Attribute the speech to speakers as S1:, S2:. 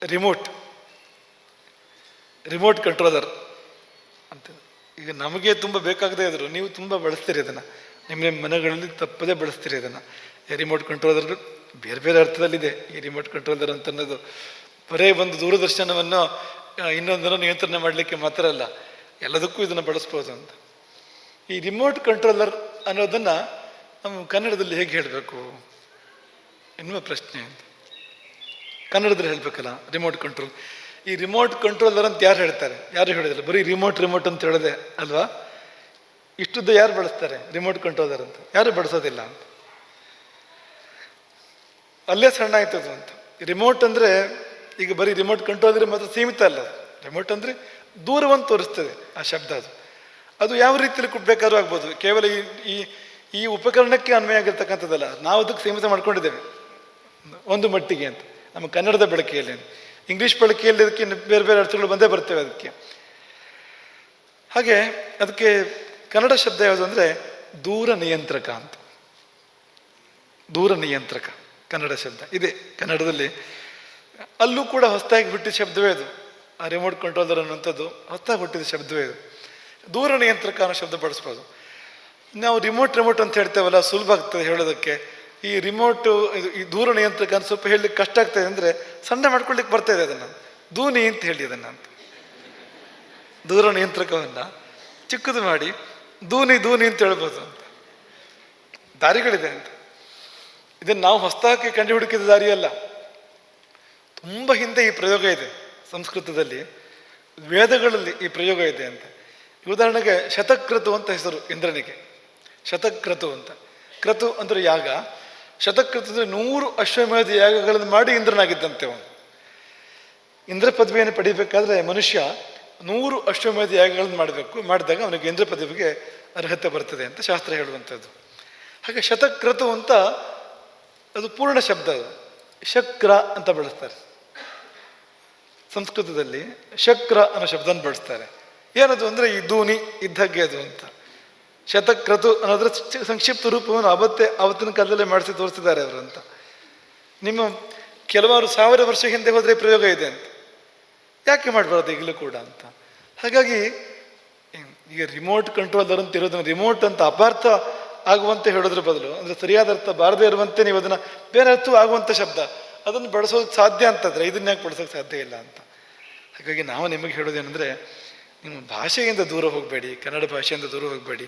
S1: Remote remote controller ಅಂತ. ಈಗ ನಮಗೆ ತುಂಬ ಬೇಕಾಗದೇ ಇದ್ರು ನೀವು ತುಂಬ ಬಳಸ್ತೀರಿ ಅದನ್ನು, ನಿಮ್ಮ ಮನೆಗಳಲ್ಲಿ ತಪ್ಪದೇ ಬಳಸ್ತೀರಿ ಅದನ್ನು. ರಿಮೋಟ್ ಕಂಟ್ರೋಲರ್ ಬೇರೆ ಬೇರೆ ಅರ್ಥದಲ್ಲಿದೆ. ಈ ರಿಮೋಟ್ ಕಂಟ್ರೋಲರ್ ಅಂತ ಅನ್ನೋದು ಬರೇ ಒಂದು ದೂರದರ್ಶನವನ್ನು ಇನ್ನೊಂದನ್ನು ನಿಯಂತ್ರಣ ಮಾಡಲಿಕ್ಕೆ ಮಾತ್ರ ಅಲ್ಲ, ಎಲ್ಲದಕ್ಕೂ ಇದನ್ನು ಬಳಸ್ಬೋದು ಅಂತ. ಈ ರಿಮೋಟ್ ಕಂಟ್ರೋಲರ್ ಅನ್ನೋದನ್ನು ನಾವು ಕನ್ನಡದಲ್ಲಿ ಹೇಗೆ ಹೇಳಬೇಕು ಎನ್ನುವ ಪ್ರಶ್ನೆ ಅಂತ. ಕನ್ನಡದಲ್ಲಿ ಹೇಳಬೇಕಲ್ಲ ರಿಮೋಟ್ ಕಂಟ್ರೋಲ್. ಈ ರಿಮೋಟ್ ಕಂಟ್ರೋಲರ್ ಅಂತ ಯಾರು ಹೇಳ್ತಾರೆ? ಯಾರು ಹೇಳಿದ್ರು? ಬರೀ ರಿಮೋಟ್ ಅಂತ ಹೇಳೋದೆ ಅಲ್ವಾ? ಇಷ್ಟುದ್ದು ಯಾರು ಬಳಸ್ತಾರೆ ರಿಮೋಟ್ ಕಂಟ್ರೋಲರ್ ಅಂತ? ಯಾರು ಬಳಸೋದಿಲ್ಲ ಅಂತ. ಅಲ್ಲೇ ಸಣ್ಣ ಆಯ್ತದು ಅಂತ. ರಿಮೋಟ್ ಅಂದರೆ ಈಗ ಬರೀ ರಿಮೋಟ್ ಕಂಟ್ರೋಲರ್ ಮಾತ್ರ ಸೀಮಿತ ಅಲ್ಲ. ರಿಮೋಟ್ ಅಂದರೆ ದೂರವನ್ನು ತೋರಿಸ್ತದೆ ಆ ಶಬ್ದ. ಅದು ಯಾವ ರೀತಿಯಲ್ಲಿ ಬೇಕಾದ್ರೂ ಆಗ್ಬೋದು. ಕೇವಲ ಈ ಈ ಉಪಕರಣಕ್ಕೆ ಅನ್ವಯ ಆಗಿರ್ತಕ್ಕಂಥದ್ದಲ್ಲ, ನಾವು ಅದಕ್ಕೆ ಸೀಮಿತ ಮಾಡ್ಕೊಂಡಿದ್ದೇವೆ ಒಂದು ಮಟ್ಟಿಗೆ ಅಂತ. ನಮ್ಮ ಕನ್ನಡದ ಬಳಕೆಯಲ್ಲಿ, ಇಂಗ್ಲೀಷ್ ಬಳಕೆಯಲ್ಲಿ ಅದಕ್ಕೆ ಬೇರೆ ಬೇರೆ ಅರ್ಥಗಳು ಬಂದೇ ಬರ್ತೇವೆ ಅದಕ್ಕೆ. ಹಾಗೆ ಅದಕ್ಕೆ ಕನ್ನಡ ಶಬ್ದ ಯಾವುದು ಅಂದರೆ ದೂರ ನಿಯಂತ್ರಕ ಅಂತ. ದೂರ ನಿಯಂತ್ರಕ ಕನ್ನಡ ಶಬ್ದ ಇದೆ ಕನ್ನಡದಲ್ಲಿ. ಅಲ್ಲೂ ಕೂಡ ಹೊಸದಾಗಿ ಹುಟ್ಟಿದ ಶಬ್ದವೇ ಅದು. ಆ ರಿಮೋಟ್ ಕಂಟ್ರೋಲರ್ ಅನ್ನುವಂಥದ್ದು ಹೊಸದಾಗಿ ಹುಟ್ಟಿದ ಶಬ್ದವೇ ಅದು. ದೂರ ನಿಯಂತ್ರಕ ಅನ್ನೋ ಶಬ್ದ ಬಳಸ್ಬೋದು. ನಾವು ರಿಮೋಟ್ ಅಂತ ಹೇಳ್ತೇವಲ್ಲ, ಸುಲಭ ಆಗ್ತದೆ ಹೇಳೋದಕ್ಕೆ. ಈ ರಿಮೋಟು ಈ ದೂರ ನಿಯಂತ್ರಕ ಅಂತ ಸ್ವಲ್ಪ ಹೇಳಲಿಕ್ಕೆ ಕಷ್ಟ ಆಗ್ತದೆ. ಅಂದರೆ ಸಣ್ಣ ಮಾಡ್ಕೊಳ್ಲಿಕ್ಕೆ ಬರ್ತಾ ಇದೆ ಅದನ್ನು. ದೂನಿ ಅಂತ ಹೇಳಿ ಅದನ್ನು ಅಂತ. ದೂರ ನಿಯಂತ್ರಕವನ್ನು ಚಿಕ್ಕದು ಮಾಡಿ ದೂನಿ ಅಂತ ಹೇಳ್ಬೋದು ಅಂತ. ದಾರಿಗಳಿದೆ ಅಂತ. ಇದನ್ನು ನಾವು ಹೊಸದಾಗಿ ಕಂಡು ಹುಡುಕಿದ ದಾರಿ ಅಲ್ಲ. ತುಂಬ ಹಿಂದೆ ಈ ಪ್ರಯೋಗ ಇದೆ ಸಂಸ್ಕೃತದಲ್ಲಿ, ವೇದಗಳಲ್ಲಿ ಈ ಪ್ರಯೋಗ ಇದೆ ಅಂತ. ಉದಾಹರಣೆಗೆ ಶತಕ್ರತು ಅಂತ ಹೆಸರು ಇಂದ್ರನಿಗೆ. ಶತಕ್ರತು ಅಂತ. ಕ್ರತು ಅಂದರೆ ಯಾಗ. ಶತಕ್ರತು ಅಂದರೆ 100 ಅಶ್ವಮೇಧ ಯಾಗಗಳನ್ನು ಮಾಡಿ ಇಂದ್ರನಾಗಿದ್ದಂತೆ ಅವನು. ಇಂದ್ರ ಪದವಿಯನ್ನು ಪಡಿಬೇಕಾದ್ರೆ ಮನುಷ್ಯ 100 ಅಶ್ವಮೇಧ ಯಾಗಗಳನ್ನು ಮಾಡಬೇಕು. ಮಾಡಿದಾಗ ಅವನಿಗೆ ಇಂದ್ರ ಪದವಿಗೆ ಅರ್ಹತೆ ಬರ್ತದೆ ಅಂತ ಶಾಸ್ತ್ರ ಹೇಳುವಂಥದ್ದು. ಹಾಗೆ ಶತಕ್ರತು ಅಂತ ಅದು ಪೂರ್ಣ ಶಬ್ದ. ಅದು ಶಕ್ರ ಅಂತ ಬಳಸ್ತಾರೆ ಸಂಸ್ಕೃತದಲ್ಲಿ. ಶಕ್ರ ಅನ್ನೋ ಶಬ್ದನ ಬಳಸ್ತಾರೆ. ಏನದು ಅಂದರೆ ಈ ದೂನಿ ಇದ್ದಗ್ಗೆ ಅದು ಅಂತ. ಶತಕ್ರತು ಅನ್ನೋದ್ರ ಸಂಕ್ಷಿಪ್ತ ರೂಪವನ್ನು ಆವತ್ತಿನ ಕಾಲದಲ್ಲೇ ಮಾಡಿಸಿ ತೋರಿಸಿದ್ದಾರೆ ಅವರು ಅಂತ. ನಿಮ್ಮ ಕೆಲವಾರು 1000 ವರ್ಷ ಹಿಂದೆ ಹೋದರೆ ಪ್ರಯೋಗ ಇದೆ ಅಂತ. ಯಾಕೆ ಮಾಡಬಾರ್ದು ಈಗಲೂ ಕೂಡ ಅಂತ. ಹಾಗಾಗಿ ಈಗ ರಿಮೋಟ್ ಕಂಟ್ರೋಲರ್ ಅಂತ ಇರೋದನ್ನ ರಿಮೋಟ್ ಅಂತ ಅಪಾರ್ಥ ಆಗುವಂತೆ ಹೇಳೋದ್ರ ಬದಲು, ಅಂದರೆ ಸರಿಯಾದ ಅರ್ಥ ಬಾರದೇ ಇರುವಂತೆ ನೀವು ಅದನ್ನು ಬೇರೆ ಅರ್ಥ ಆಗುವಂಥ ಶಬ್ದ ಅದನ್ನು ಬಳಸೋದಕ್ಕೆ ಸಾಧ್ಯ ಅಂತಂದರೆ ಇದನ್ನ ಯಾಕೆ ಬಳಸೋಕ್ಕೆ ಸಾಧ್ಯ ಇಲ್ಲ ಅಂತ. ಹಾಗಾಗಿ ನಾವು ನಿಮಗೆ ಹೇಳೋದೇನೆಂದರೆ, ನಿಮ್ಮ ಭಾಷೆಯಿಂದ ದೂರ ಹೋಗಬೇಡಿ, ಕನ್ನಡ ಭಾಷೆಯಿಂದ ದೂರ ಹೋಗಬೇಡಿ.